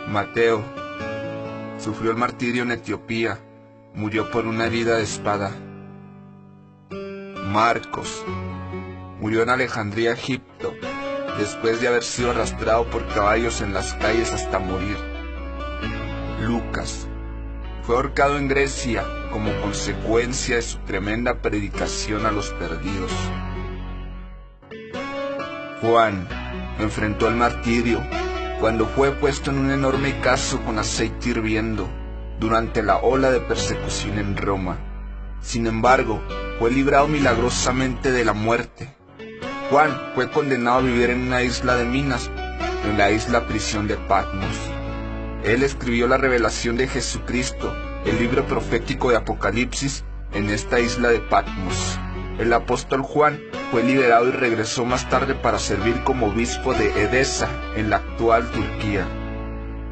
Mateo sufrió el martirio en Etiopía, murió por una herida de espada. Marcos murió en Alejandría, Egipto, después de haber sido arrastrado por caballos en las calles hasta morir. Lucas fue ahorcado en Grecia como consecuencia de su tremenda predicación a los perdidos. Juan enfrentó el martirio cuando fue puesto en un enorme cazo con aceite hirviendo durante la ola de persecución en Roma. Sin embargo, fue librado milagrosamente de la muerte. Juan fue condenado a vivir en una isla de Minas, en la isla prisión de Patmos. Él escribió la revelación de Jesucristo, el libro profético de Apocalipsis, en esta isla de Patmos. El apóstol Juan fue liberado y regresó más tarde para servir como obispo de Edesa, en la actual Turquía.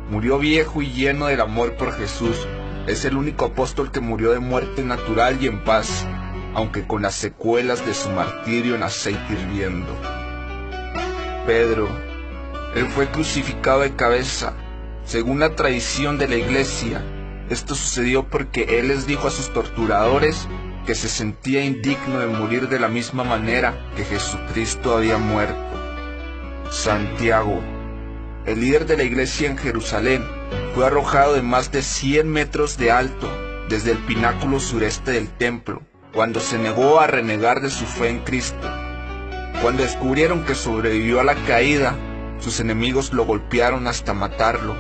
Murió viejo y lleno del amor por Jesús. Es el único apóstol que murió de muerte natural y en paz, aunque con las secuelas de su martirio en aceite hirviendo. Pedro, él fue crucificado de cabeza. Según la tradición de la iglesia, esto sucedió porque él les dijo a sus torturadores que se sentía indigno de morir de la misma manera que Jesucristo había muerto. Santiago, el líder de la iglesia en Jerusalén, fue arrojado de más de 100 metros de alto desde el pináculo sureste del templo, cuando se negó a renegar de su fe en Cristo. Cuando descubrieron que sobrevivió a la caída, sus enemigos lo golpearon hasta matarlo.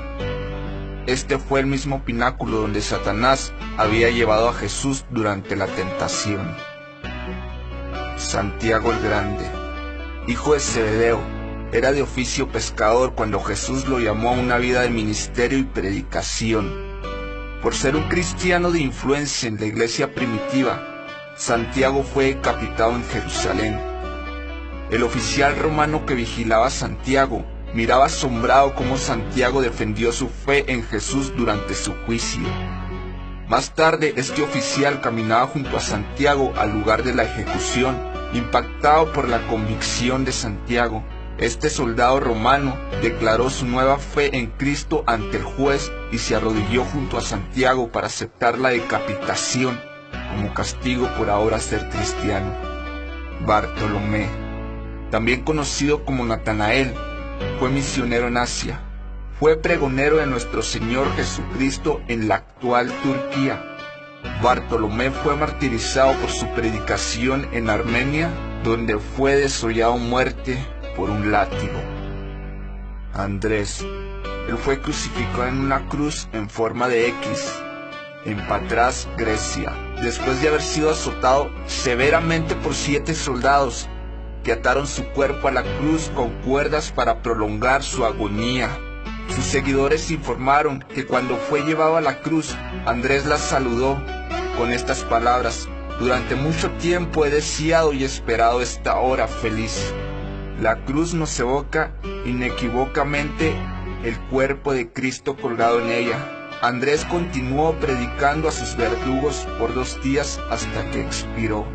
Este fue el mismo pináculo donde Satanás había llevado a Jesús durante la tentación. Santiago el Grande, hijo de Zebedeo, era de oficio pescador cuando Jesús lo llamó a una vida de ministerio y predicación. Por ser un cristiano de influencia en la iglesia primitiva, Santiago fue decapitado en Jerusalén. El oficial romano que vigilaba a Santiago miraba asombrado cómo Santiago defendió su fe en Jesús durante su juicio. Más tarde, este oficial caminaba junto a Santiago al lugar de la ejecución, impactado por la convicción de Santiago. Este soldado romano declaró su nueva fe en Cristo ante el juez y se arrodilló junto a Santiago para aceptar la decapitación como castigo por ahora ser cristiano. Bartolomé, también conocido como Natanael, fue misionero en Asia. Fue pregonero de nuestro Señor Jesucristo en la actual Turquía. Bartolomé fue martirizado por su predicación en Armenia, donde fue desollado a muerte por un látigo. Andrés, él fue crucificado en una cruz en forma de X, en Patras, Grecia, después de haber sido azotado severamente por 7 soldados, que ataron su cuerpo a la cruz con cuerdas para prolongar su agonía. Sus seguidores informaron que cuando fue llevado a la cruz, Andrés las saludó con estas palabras: durante mucho tiempo he deseado y esperado esta hora feliz. La cruz nos evoca inequívocamente el cuerpo de Cristo colgado en ella. Andrés continuó predicando a sus verdugos por 2 días hasta que expiró.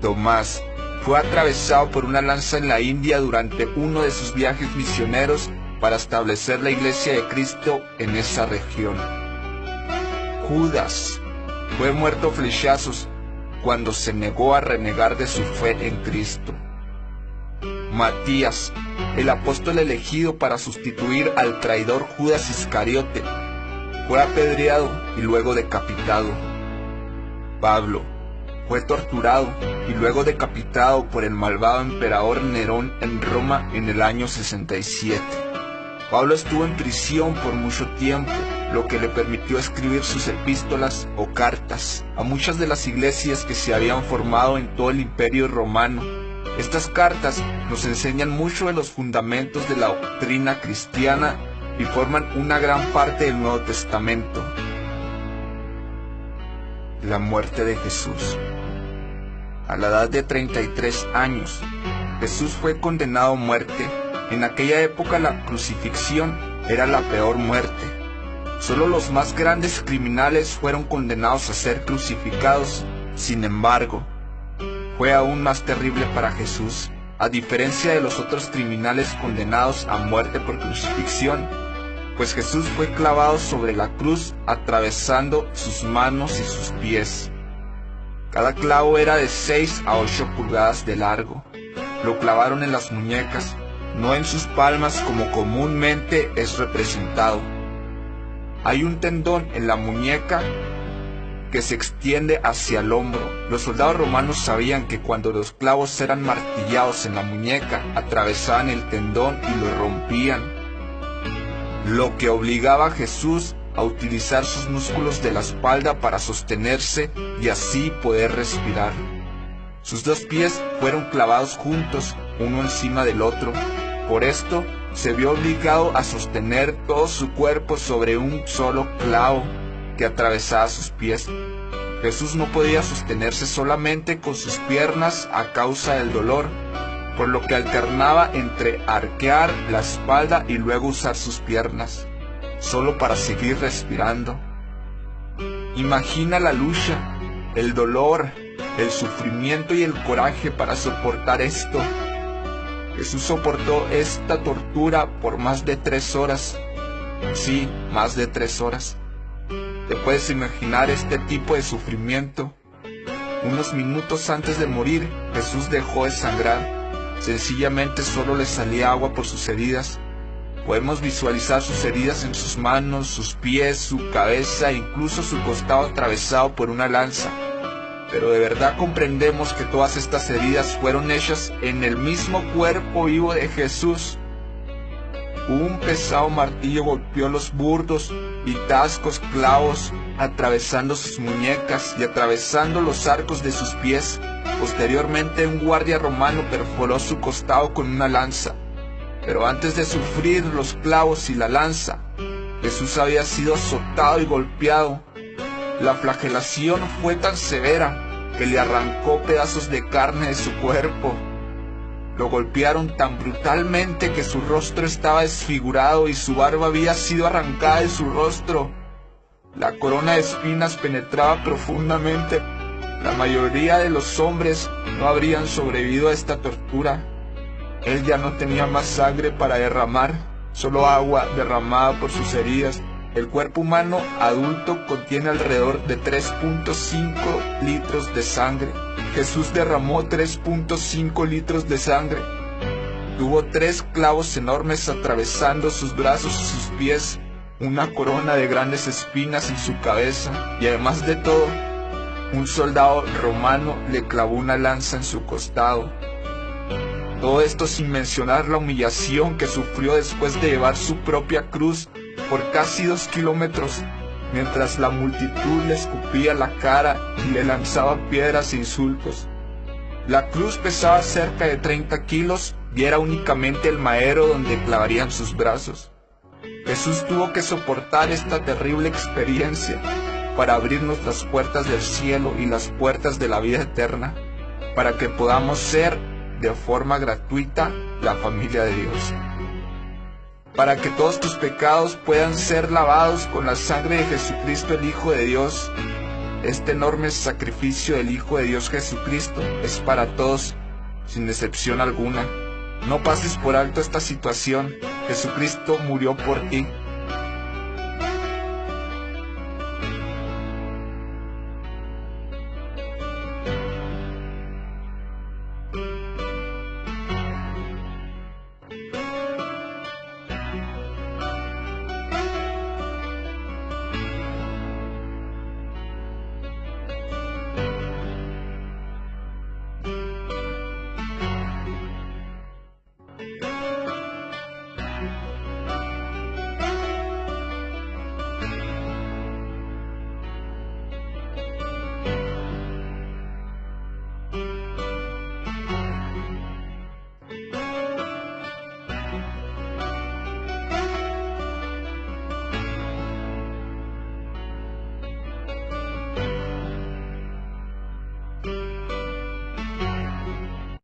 Tomás fue atravesado por una lanza en la India durante uno de sus viajes misioneros para establecer la iglesia de Cristo en esa región. Judas fue muerto a flechazos cuando se negó a renegar de su fe en Cristo. Matías, el apóstol elegido para sustituir al traidor Judas Iscariote, fue apedreado y luego decapitado. Pablo fue torturado y luego decapitado por el malvado emperador Nerón en Roma en el año 67. Pablo estuvo en prisión por mucho tiempo, lo que le permitió escribir sus epístolas o cartas a muchas de las iglesias que se habían formado en todo el Imperio Romano. Estas cartas nos enseñan mucho de los fundamentos de la doctrina cristiana y forman una gran parte del Nuevo Testamento. La muerte de Jesús. A la edad de 33 años, Jesús fue condenado a muerte. En aquella época la crucifixión era la peor muerte. Solo los más grandes criminales fueron condenados a ser crucificados. Sin embargo, fue aún más terrible para Jesús. A diferencia de los otros criminales condenados a muerte por crucifixión, pues Jesús fue clavado sobre la cruz, atravesando sus manos y sus pies. Cada clavo era de 6 a 8 pulgadas de largo. Lo clavaron en las muñecas, no en sus palmas como comúnmente es representado. Hay un tendón en la muñeca que se extiende hacia el hombro. Los soldados romanos sabían que cuando los clavos eran martillados en la muñeca, atravesaban el tendón y lo rompían, lo que obligaba a Jesús a utilizar sus músculos de la espalda para sostenerse y así poder respirar. Sus 2 pies fueron clavados juntos, uno encima del otro. Por esto, se vio obligado a sostener todo su cuerpo sobre un solo clavo que atravesaba sus pies. Jesús no podía sostenerse solamente con sus piernas a causa del dolor, por lo que alternaba entre arquear la espalda y luego usar sus piernas, solo para seguir respirando. Imagina la lucha, el dolor, el sufrimiento y el coraje para soportar esto. Jesús soportó esta tortura por más de 3 horas. Sí, más de 3 horas. ¿Te puedes imaginar este tipo de sufrimiento? Unos minutos antes de morir, Jesús dejó de sangrar. Sencillamente solo le salía agua por sus heridas. Podemos visualizar sus heridas en sus manos, sus pies, su cabeza e incluso su costado atravesado por una lanza. Pero de verdad comprendemos que todas estas heridas fueron hechas en el mismo cuerpo vivo de Jesús. Un pesado martillo golpeó los burdos y tascos clavos, atravesando sus muñecas y atravesando los arcos de sus pies. Posteriormente, un guardia romano perforó su costado con una lanza. Pero antes de sufrir los clavos y la lanza, Jesús había sido azotado y golpeado. La flagelación fue tan severa que le arrancó pedazos de carne de su cuerpo. Lo golpearon tan brutalmente que su rostro estaba desfigurado y su barba había sido arrancada de su rostro. La corona de espinas penetraba profundamente. La mayoría de los hombres no habrían sobrevivido a esta tortura. Él ya no tenía más sangre para derramar, solo agua derramada por sus heridas. El cuerpo humano adulto contiene alrededor de 3.5 litros de sangre. Jesús derramó 3.5 litros de sangre. Tuvo 3 clavos enormes atravesando sus brazos y sus pies, una corona de grandes espinas en su cabeza, y además de todo, un soldado romano le clavó una lanza en su costado. Todo esto sin mencionar la humillación que sufrió después de llevar su propia cruz por casi 2 kilómetros, mientras la multitud le escupía la cara y le lanzaba piedras e insultos. La cruz pesaba cerca de 30 kilos y era únicamente el madero donde clavarían sus brazos. Jesús tuvo que soportar esta terrible experiencia para abrirnos las puertas del cielo y las puertas de la vida eterna, para que podamos ser de forma gratuita la familia de Dios. Para que todos tus pecados puedan ser lavados con la sangre de Jesucristo, el Hijo de Dios. Este enorme sacrificio del Hijo de Dios Jesucristo es para todos, sin excepción alguna. No pases por alto esta situación. Jesucristo murió por ti.